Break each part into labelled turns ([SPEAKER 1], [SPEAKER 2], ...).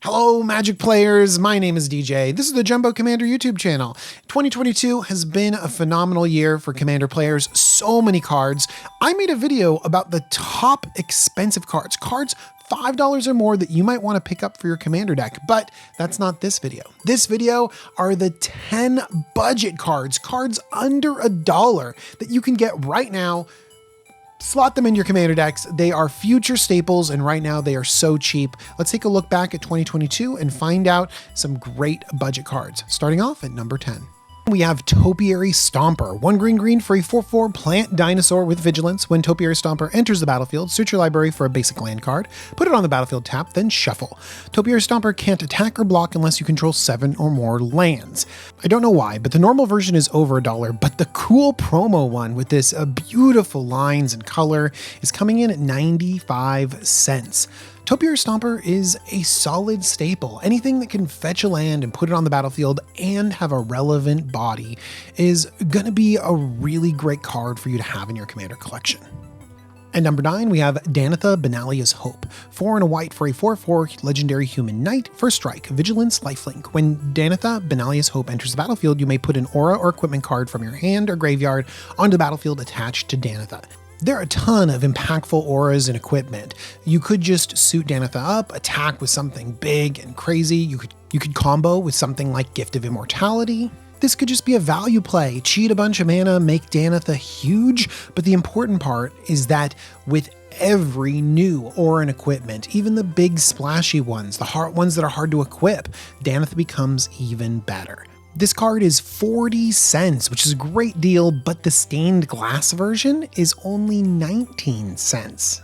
[SPEAKER 1] Hello, Magic players. My name is DJ. This is the Jumbo Commander YouTube channel. 2022 has been a phenomenal year for Commander players. So many cards. I made a video about the top expensive cards $5 or more that you might want to pick up for your Commander deck, but that's not this video. This video are the 10 budget cards under $1 that you can get right now. Slot them in your Commander decks. They are future staples, and right now they are so cheap. Let's take a look back at 2022 and find out some great budget cards. Starting off at number 10. We have Topiary Stomper. 1 green for a 4/4 plant dinosaur with vigilance. When Topiary Stomper enters the battlefield, search your library for a basic land card, put it on the battlefield tap, then shuffle. Topiary Stomper can't attack or block unless you control 7 or more lands. I don't know why, but the normal version is over $1, but the cool promo one with this beautiful lines and color is coming in at 95 cents. Topiary Stomper is a solid staple. Anything that can fetch a land and put it on the battlefield and have a relevant body is gonna be a really great card for you to have in your Commander collection. At number 9, we have Daenerys Hope. 4 and a white for a 4/4 legendary human knight. First strike, vigilance, lifelink. When Daenerys Hope enters the battlefield, you may put an aura or equipment card from your hand or graveyard onto the battlefield attached to Daenerys. There are a ton of impactful auras and equipment. You could just suit Daenerys up, attack with something big and crazy. You could combo with something like Gift of Immortality. This could just be a value play. Cheat a bunch of mana, make Daenerys huge. But the important part is that with every new aura and equipment, even the big splashy ones, the ones that are hard to equip, Daenerys becomes even better. This card is 40 cents, which is a great deal, but the stained glass version is only 19 cents.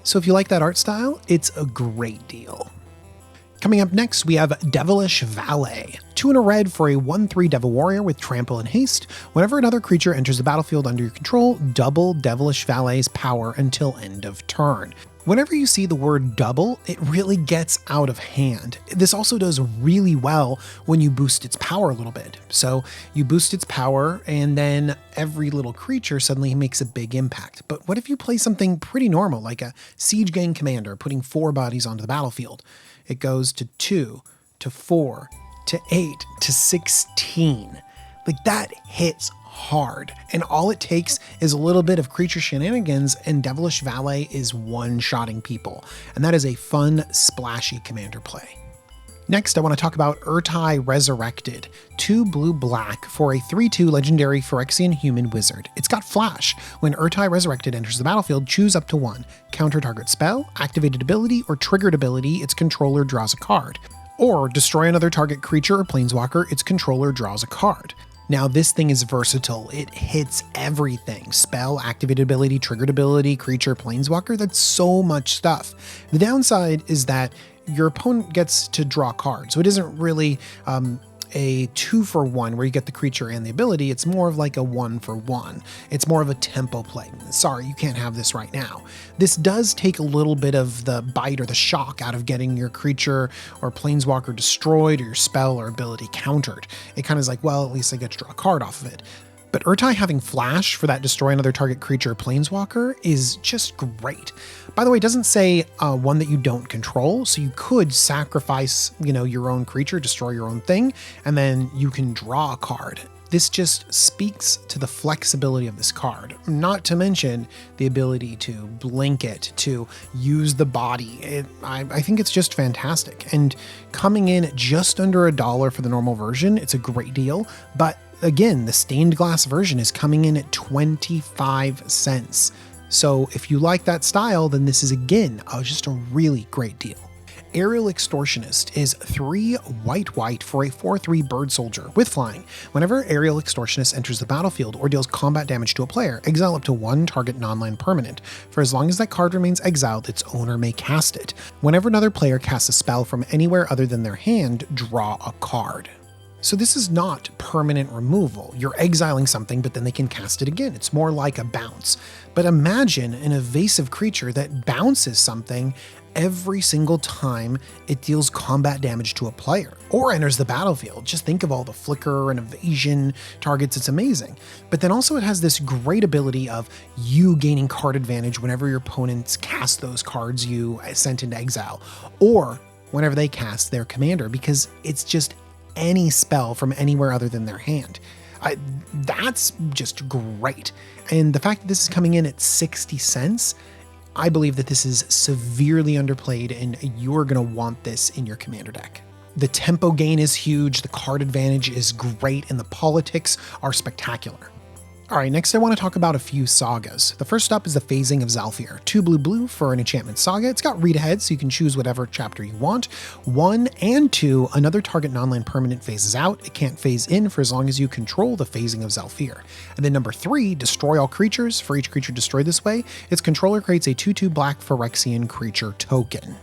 [SPEAKER 1] So if you like that art style, it's a great deal. Coming up next, we have Devilish Valet. 2 and a red for a 1/3 Devil Warrior with Trample and Haste. Whenever another creature enters the battlefield under your control, double Devilish Valet's power until end of turn. Whenever you see the word double, it really gets out of hand. This also does really well when you boost its power a little bit. So you boost its power and then every little creature suddenly makes a big impact. But what if you play something pretty normal, like a Siege Gang Commander putting 4 bodies onto the battlefield? It goes to 2, to 4, to 8, to 16. Like that hits hard, and all it takes is a little bit of creature shenanigans and Devilish Valet is one-shotting people, and that is a fun, splashy Commander play. Next, I want to talk about Urtai Resurrected. 2 blue-black for a 3/2 legendary Phyrexian human wizard. It's got flash. When Urtai Resurrected enters the battlefield, choose up to 1. Counter target spell, activated ability, or triggered ability, its controller draws a card. Or destroy another target creature or planeswalker, its controller draws a card. Now this thing is versatile. It hits everything. Spell, activated ability, triggered ability, creature, planeswalker. That's so much stuff. The downside is that your opponent gets to draw cards. So it isn't really a 2-for-1 where you get the creature and the ability. It's more of like a 1-for-1. It's more of a tempo play. Sorry, you can't have this right now. This does take a little bit of the bite or the shock out of getting your creature or planeswalker destroyed or your spell or ability countered. It kind of is like, well, at least I get to draw a card off of it. But Urtai having flash for that destroy another target creature or planeswalker is just great. By the way, it doesn't say one that you don't control, so you could sacrifice, your own creature, destroy your own thing, and then you can draw a card. This just speaks to the flexibility of this card, not to mention the ability to blink it, to use the body. I think it's just fantastic. And coming in at just under $1 for the normal version, it's a great deal, but again, the stained glass version is coming in at 25 cents. So if you like that style, then this is again, just a really great deal. Aerial Extortionist is 3 white for a 4/3 bird soldier with flying. Whenever Aerial Extortionist enters the battlefield or deals combat damage to a player, exile up to 1 target non-land permanent. For as long as that card remains exiled, its owner may cast it. Whenever another player casts a spell from anywhere other than their hand, draw a card. So this is not permanent removal. You're exiling something, but then they can cast it again. It's more like a bounce. But imagine an evasive creature that bounces something every single time it deals combat damage to a player or enters the battlefield. Just think of all the flicker and evasion targets. It's amazing. But then also it has this great ability of you gaining card advantage whenever your opponents cast those cards you sent into exile, or whenever they cast their commander, because it's just any spell from anywhere other than their hand. That's just great. And the fact that this is coming in at 60 cents, I believe that this is severely underplayed and you're going to want this in your commander deck. The tempo gain is huge, the card advantage is great, and the politics are spectacular. All right, next I want to talk about a few sagas. The first up is the Phasing of Zhalfir. 2 blue for an enchantment saga. It's got read ahead, so you can choose whatever chapter you want. 1 and 2, another target non-land permanent phases out. It can't phase in for as long as you control the Phasing of Zhalfir. And then number 3, destroy all creatures. For each creature destroyed this way, its controller creates a 2/2 black Phyrexian creature token.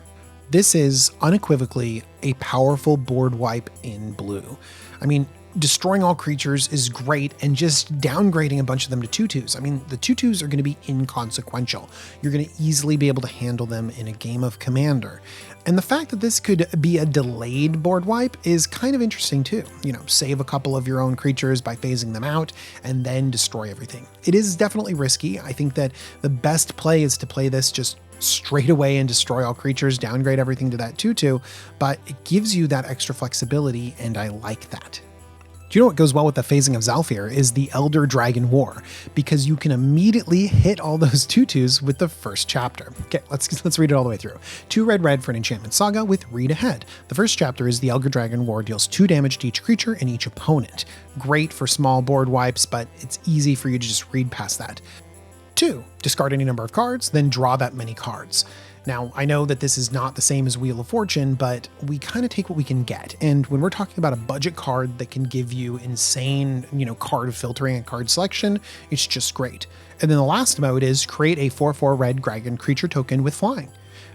[SPEAKER 1] This is unequivocally a powerful board wipe in blue. I mean, destroying all creatures is great, and just downgrading a bunch of them to 2/2s. I mean, the 2/2s are going to be inconsequential. You're going to easily be able to handle them in a game of Commander. And the fact that this could be a delayed board wipe is kind of interesting too. You know, save a couple of your own creatures by phasing them out and then destroy everything. It is definitely risky. I think that the best play is to play this just straight away and destroy all creatures, downgrade everything to that 2/2, but it gives you that extra flexibility, and I like that. Do you know what goes well with the Phasing of Zhalfir is the Elder Dragon War, because you can immediately hit all those 2/2s with the first chapter. Okay, let's read it all the way through. 2 red for an enchantment saga with read ahead. The first chapter is the Elder Dragon War deals 2 damage to each creature and each opponent. Great for small board wipes, but it's easy for you to just read past that. 2, discard any number of cards, then draw that many cards. Now, I know that this is not the same as Wheel of Fortune, but we kind of take what we can get. And when we're talking about a budget card that can give you insane, card filtering and card selection, it's just great. And then the last mode is create a 4/4 red dragon creature token with flying.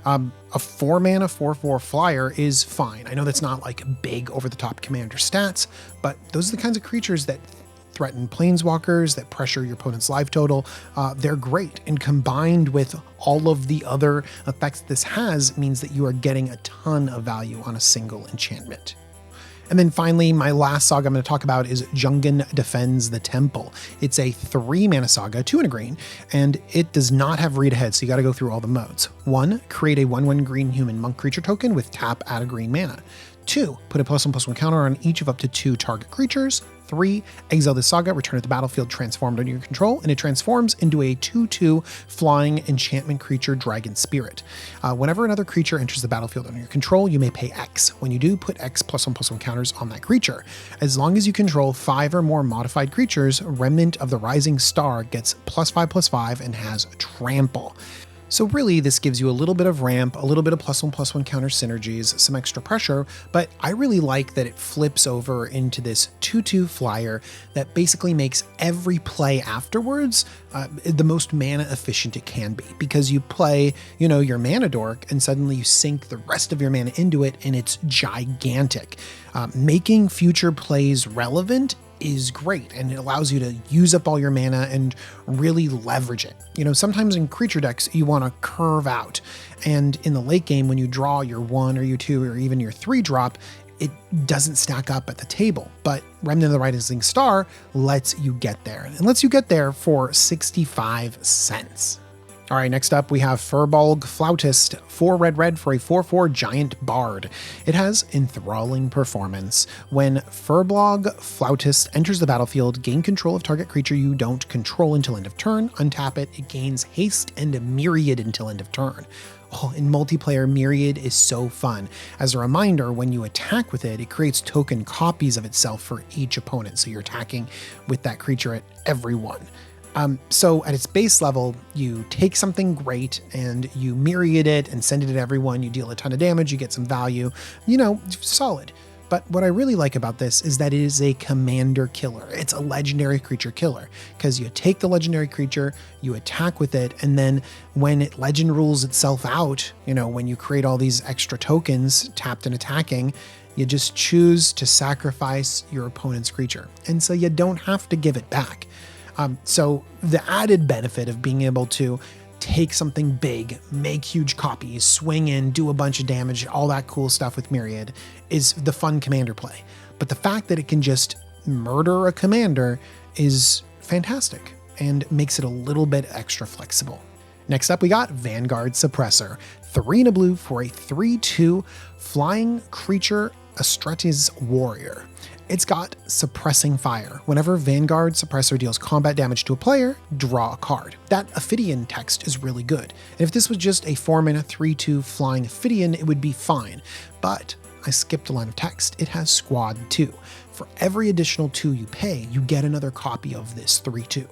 [SPEAKER 1] A 4 mana 4/4 flyer is fine. I know that's not like big over the top commander stats, but those are the kinds of creatures that threaten planeswalkers, that pressure your opponent's life total. They're great, and combined with all of the other effects this has means that you are getting a ton of value on a single enchantment. And then finally, my last saga I'm going to talk about is Jungen Defends the Temple. It's a 3 mana saga, 2 and a green, and it does not have read ahead, so you got to go through all the modes. 1, create a 1/1 green human monk creature token with tap, add a green mana. 2, put a +1/+1 counter on each of up to 2 target creatures. 3, exile this saga, return it to the battlefield transformed under your control, and it transforms into a 2/2 flying enchantment creature dragon spirit. Whenever another creature enters the battlefield under your control, you may pay X. When you do, put X +1/+1 counters on that creature. As long as you control 5 or more modified creatures, Remnant of the Rising Star gets +5/+5 and has trample. So really, this gives you a little bit of ramp, a little bit of +1/+1 counter synergies, some extra pressure, but I really like that it flips over into this 2/2 flyer that basically makes every play afterwards the most mana efficient it can be, because you play, your mana dork, and suddenly you sink the rest of your mana into it, and it's gigantic. Making future plays relevant is great, and it allows you to use up all your mana and really leverage it. Sometimes in creature decks, you want to curve out, and in the late game, when you draw your 1 or your 2 or even your 3 drop, it doesn't stack up at the table. But Remnant of the Rising Star lets you get there, and lets you get there for 65 cents. All right, next up we have Furball Flautist, 4 red for a 4/4 giant bard. It has enthralling performance. When Furball Flautist enters the battlefield, gain control of target creature you don't control until end of turn. Untap it, it gains haste and a myriad until end of turn. Oh, in multiplayer, Myriad is so fun. As a reminder, when you attack with it, it creates token copies of itself for each opponent, so you're attacking with that creature at everyone. So at its base level, you take something great and you myriad it and send it at everyone. You deal a ton of damage, you get some value, solid. But what I really like about this is that it is a commander killer. It's a legendary creature killer, because you take the legendary creature, you attack with it, and then when it legend rules itself out, when you create all these extra tokens tapped and attacking, you just choose to sacrifice your opponent's creature. And so you don't have to give it back. So the added benefit of being able to take something big, make huge copies, swing in, do a bunch of damage, all that cool stuff with Myriad is the fun commander play. But the fact that it can just murder a commander is fantastic and makes it a little bit extra flexible. Next up, we got Vanguard Suppressor. 3 and a blue for a 3/2 flying creature Astrates Warrior. It's got suppressing fire. Whenever Vanguard Suppressor deals combat damage to a player, draw a card. That Ophidian text is really good. And if this was just a 4-mana 3/2 flying Ophidian, it would be fine. But I skipped a line of text. It has Squad 2. For every additional 2 you pay, you get another copy of this 3/2.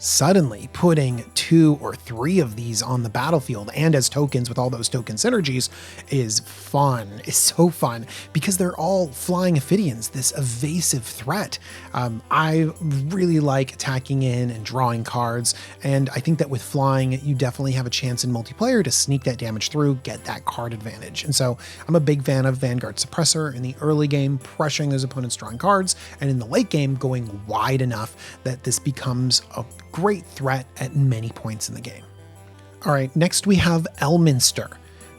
[SPEAKER 1] Suddenly, putting 2 or 3 of these on the battlefield and as tokens with all those token synergies is fun. It's so fun because they're all flying Ophidians, this evasive threat. I really like attacking in and drawing cards, and I think that with flying, you definitely have a chance in multiplayer to sneak that damage through, get that card advantage. And so I'm a big fan of Vanguard Suppressor in the early game, pressuring those opponents drawing cards, and in the late game, going wide enough that this becomes a great threat at many points in the game. All right, next we have Elminster.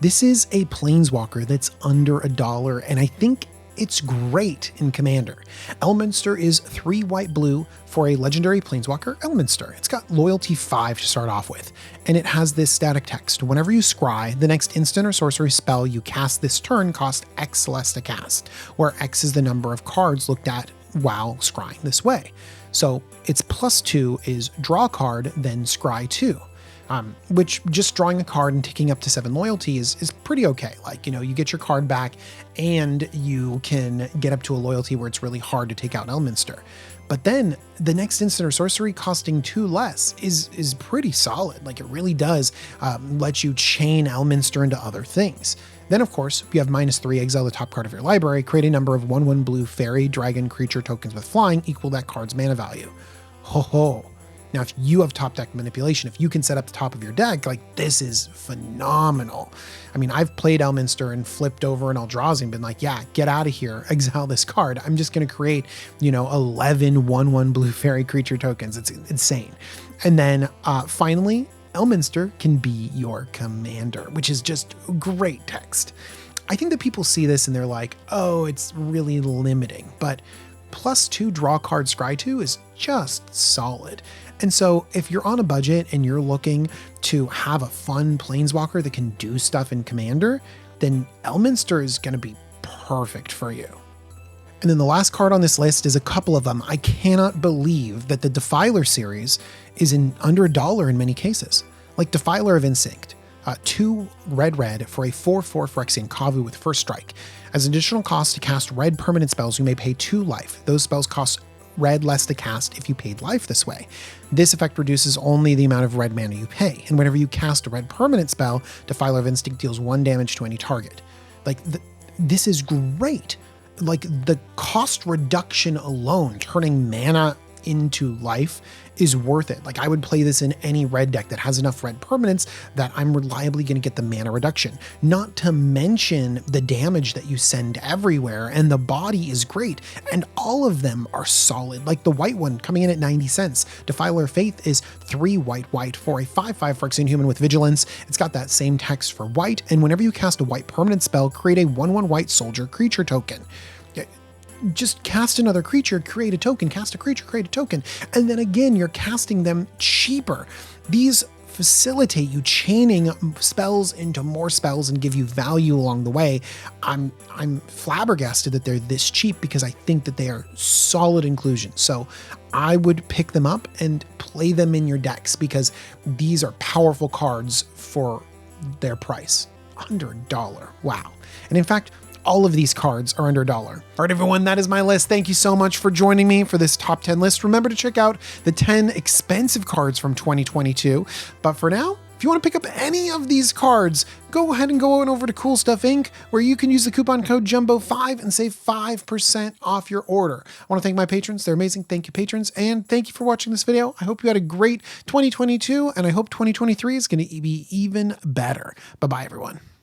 [SPEAKER 1] This is a planeswalker that's under $1, and I think it's great in Commander. Elminster is 3 white blue for a legendary planeswalker, Elminster. It's got loyalty 5 to start off with, and it has this static text. Whenever you scry, the next instant or sorcery spell you cast this turn costs X less to cast, where X is the number of cards looked at while scrying this way. So its +2 is draw a card, then scry 2, which just drawing a card and ticking up to 7 loyalty is pretty okay. Like, you get your card back and you can get up to a loyalty where it's really hard to take out Elminster. But then the next instant or sorcery costing 2 less is pretty solid. Like, it really does let you chain Elminster into other things. Then, of course, you have -3, exile the top card of your library, create a number of 1/1 blue fairy, dragon, creature tokens with flying equal that card's mana value. Ho ho. Now, if you have top deck manipulation, if you can set up the top of your deck, like, this is phenomenal. I mean, I've played Elminster and flipped over an Eldrazi and been like, yeah, get out of here, exile this card. I'm just going to create, 11 1/1 blue fairy creature tokens. It's insane. And then finally, Elminster can be your commander, which is just great text. I think that people see this and they're like, oh, it's really limiting, but +2 draw card scry 2 is just solid. And so if you're on a budget and you're looking to have a fun planeswalker that can do stuff in Commander, then Elminster is going to be perfect for you. And then the last card on this list is a couple of them. I cannot believe that the Defiler series is under $1 in many cases. Like Defiler of Instinct, 2 red for a 4/4 Phyrexian Kavu with first strike. As an additional cost to cast red permanent spells, you may pay 2 life. Those spells cost red less to cast if you paid life this way. This effect reduces only the amount of red mana you pay, and whenever you cast a red permanent spell, Defiler of Instinct deals 1 damage to any target. Like, this is great. Like, the cost reduction alone, turning mana into life, is worth it. Like, I would play this in any red deck that has enough red permanents that I'm reliably going to get the mana reduction. Not to mention the damage that you send everywhere, and the body is great, and all of them are solid. Like the white one coming in at 90 cents. Defiler Faith is 3 white for a 5/5 Phyrexian human with vigilance. It's got that same text for white, and whenever you cast a white permanent spell, create a 1/1 white soldier creature token. Just cast another creature, create a token, cast a creature, create a token, and then again, you're casting them cheaper. These facilitate you chaining spells into more spells and give you value along the way. I'm flabbergasted that they're this cheap because I think that they are solid inclusions. So I would pick them up and play them in your decks because these are powerful cards for their price. Under $1. Wow. And in fact, all of these cards are under $1. All right, everyone, that is my list. Thank you so much for joining me for this top 10 list. Remember to check out the 10 expensive cards from 2022. But for now, if you want to pick up any of these cards, go ahead and go on over to Cool Stuff Inc., where you can use the coupon code JUMBO5 and save 5% off your order. I want to thank my patrons. They're amazing. Thank you, patrons. And thank you for watching this video. I hope you had a great 2022, and I hope 2023 is going to be even better. Bye-bye, everyone.